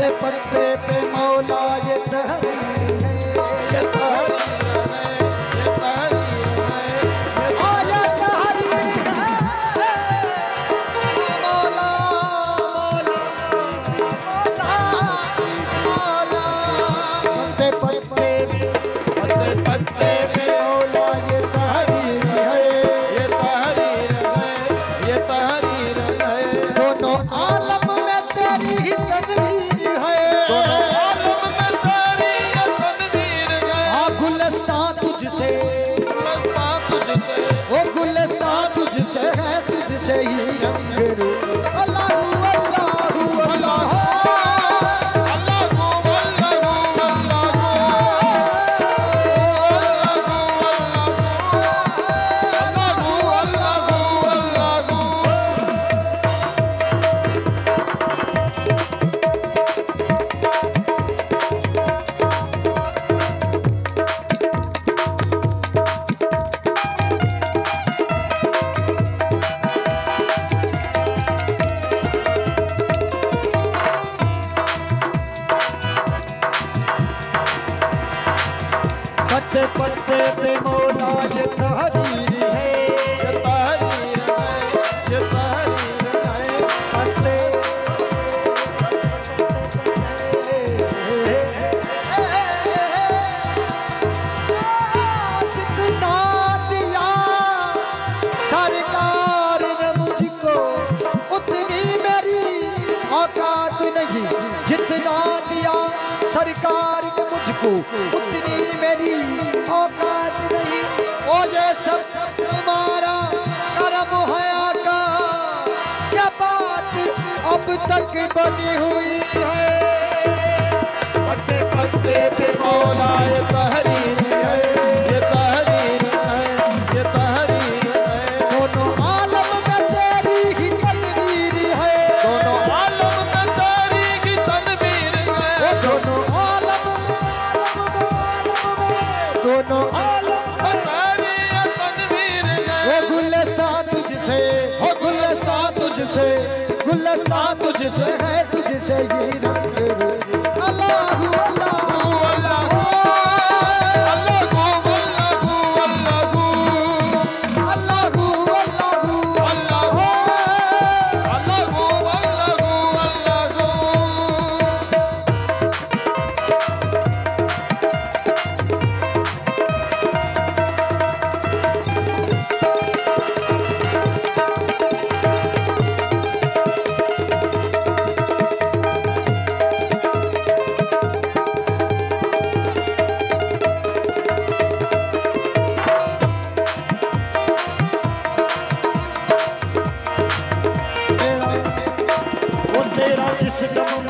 पत्ते पत्ते पे मौला ये तहरीर है, ये तहरीर है, ये तहरीर है, ये तहरीर है मौला मौला मौला मौला। पत्ते पत्ते पे मौला ये तहरीर है, ये तहरीर है, ये तहरीर है। दोनों आलम में तेरी ही तदबीर है, दोनों आलम में तेरी ही तदबीर है। हाँ गुलिस्तान तुझसे, गुलिस्तान तुझसे, ओ गुलिस्तान तुझसे है, तुझसे ही रंग रूप। अल्लाहू अल्लाहू अल्लाहू अल्लाहू पत्ते पत्ते पे मौला ये तहरीर है, ये तहरीर है, ये तहरीर है। पत्ते जितना दिया सरकार ने मुझको उतनी मेरी औकात नहीं, जितना दिया सरकार ने मुझको उतनी मेरी औकात नहीं। ओ ये सब तुम्हारा करम है आका, क्या बात अब तक बनी हुई है। पत्ते पत्ते पे मौला ये तहरीर है, ये तहरीर है, ये तहरीर है। दोनों आलम में तेरी ही तदबीर है, दोनों आलम में तेरी ही तदबीर है। दोनों आलम दोनों आलम में तेरी ही तदबीर है। वो गुलिस्तान तुझसे, हो गुलिस्तान तुझसे, गुलिस्तान तुझसे है, तुझसे ये रंग रूप। अल्लाहू अल्लाहू अल्लाहू अल्लाहू अल्लाहू अल्लाहू अल्लाहू अल्लाहू अल्लाहू अल्लाहू अल्लाहू। तेरा जिस दम